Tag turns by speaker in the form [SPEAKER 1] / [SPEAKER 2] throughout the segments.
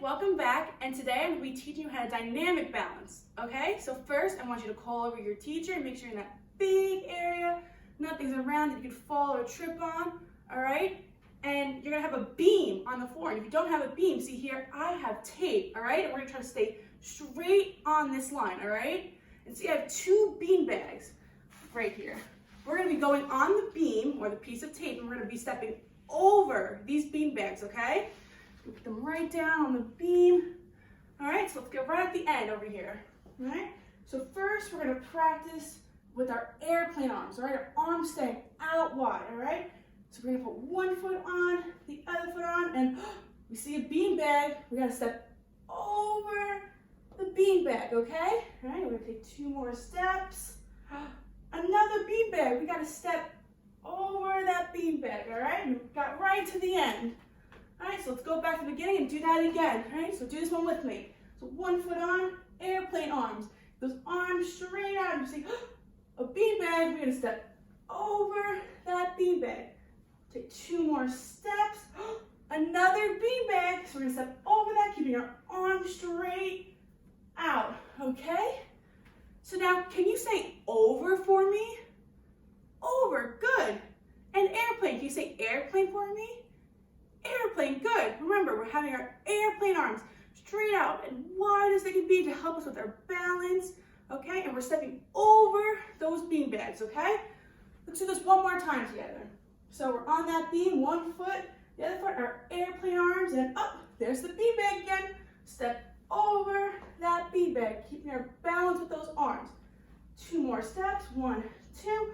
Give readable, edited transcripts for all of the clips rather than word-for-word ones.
[SPEAKER 1] welcome back, and today I'm going to be teaching you how to dynamic balance, okay? So first, I want you to call over your teacher and make sure you're in that big area, nothing's around that you could fall or trip on, all right? And you're going to have a beam on the floor, and if you don't have a beam, see here, I have tape, all right? And we're going to try to stay straight on this line, all right? And see, I have two bean bags right here. We're going to be going on the beam, or the piece of tape, and we're going to be stepping over these bean bags, okay? Put them right down on the beam. All right, so let's get right at the end over here. All right, so first we're going to practice with our airplane arms. All right, our arms staying out wide. All right, so we're going to put one foot on, the other foot on, and we see a bean bag. We got to step over the bean bag. Okay, all right, we're going to take two more steps. Another bean bag. We got to step over that bean bag. All right, and we got right to the end. All right, so let's go back to the beginning and do that again. All right, so do this one with me. So one foot on, airplane arms. Those arms straight out. You see a bean bag. We're gonna step over that bean bag. Take two more steps. Another bean bag. So we're gonna step over that, keeping our arms straight out. Okay. So now, can you say over for me? Over. Good. And airplane. Can you say airplane for me? Airplane, good. Remember, we're having our airplane arms straight out and wide as they can be to help us with our balance, okay? And we're stepping over those bean bags, okay? Let's do this one more time together. So we're on that beam, one foot, the other foot, our airplane arms, and up, there's the bean bag again. Step over that bean bag, keeping our balance with those arms. Two more steps, one, two.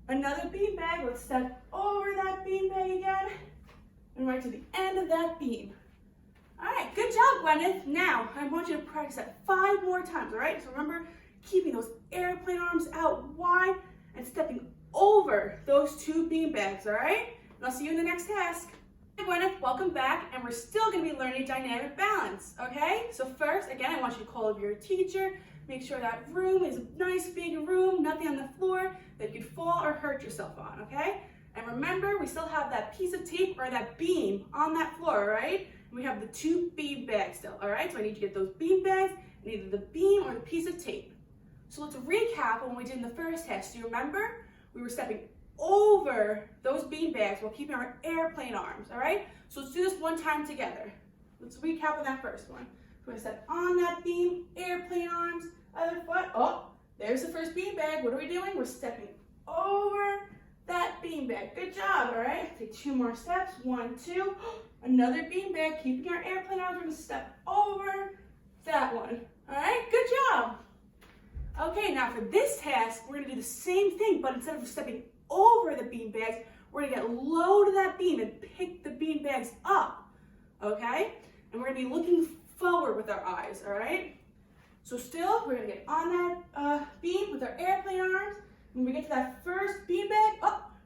[SPEAKER 1] Another bean bag, let's step over that bean bag again. And right to the end of that beam. All right, good job, Gwyneth. Now, I want you to practice that 5 more times, all right? So remember, keeping those airplane arms out wide and stepping over those two bean bags, all right? And I'll see you in the next task. Hi, Gwyneth, welcome back, and we're still gonna be learning dynamic balance, okay? So first, again, I want you to call over your teacher, make sure that room is a nice big room, nothing on the floor that you could fall or hurt yourself on, okay? And remember, we still have that piece of tape or that beam on that floor, right? And we have the two bean bags still, all right? So I need you to get those bean bags and either the beam or the piece of tape. So let's recap what we did in the first test. Do you remember? We were stepping over those bean bags while keeping our airplane arms, all right? So let's do this one time together. Let's recap on that first one. We're gonna step on that beam, airplane arms, other foot. Oh, there's the first bean bag. What are we doing? We're stepping over that bean bag. Good job, all right? Take two more steps, one, two. Another bean bag, keeping our airplane arms. We're gonna step over that one, all right? Good job. Okay, now for this task, we're gonna do the same thing, but instead of stepping over the bean bags, we're gonna get low to that beam and pick the bean bags up, okay? And we're gonna be looking forward with our eyes, all right? So still, we're gonna get on that beam with our airplane arms. When we get to that first bean bag,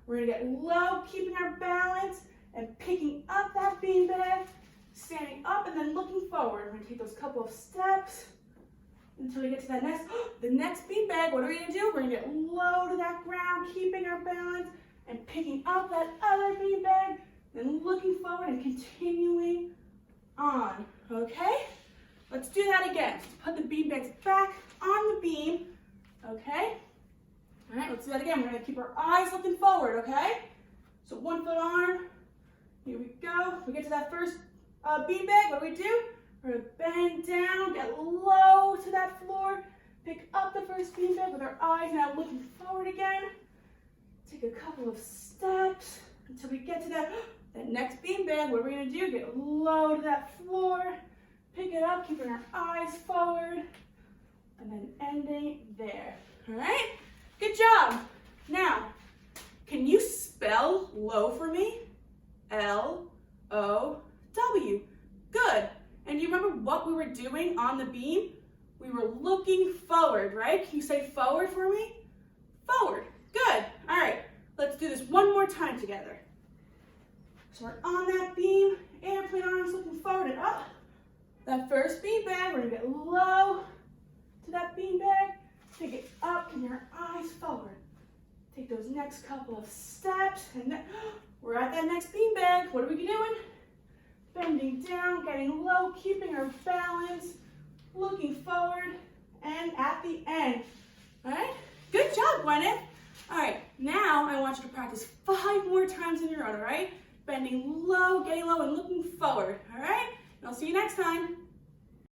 [SPEAKER 1] we're gonna get low, keeping our balance and picking up that bean bag, standing up and then looking forward. We're gonna take those couple of steps until we get to that the next bean bag. What are we gonna do? We're gonna get low to that ground, keeping our balance and picking up that other bean bag, then looking forward and continuing on, okay? Let's do that again. Put the bean bags back on the beam, okay? All right, let's do that again. We're gonna keep our eyes looking forward, okay? So one foot on, here we go. We get to that first bean bag, what do? We're gonna bend down, get low to that floor, pick up the first bean bag with our eyes now looking forward again. Take a couple of steps until we get to that next bean bag. What are we gonna do? Get low to that floor, pick it up, keeping our eyes forward, and then ending there, all right? Good job. Now, can you spell low for me? L-O-W. Good. And do you remember what we were doing on the beam? We were looking forward, right? Can you say forward for me? Forward. Good. All right. Let's do this one more time together. So we're on that beam, airplane arms looking forward and up. That first bean bag, we're gonna get low to that bean bag. Take it up, keep your eyes forward. Take those next couple of steps, and then we're at that next bean bag. What are we doing? Bending down, getting low, keeping our her balance, looking forward, and at the end. All right? Good job, Gwyneth. All right, now I want you to practice 5 more times in your own, all right? Bending low, getting low, and looking forward, all right? And I'll see you next time.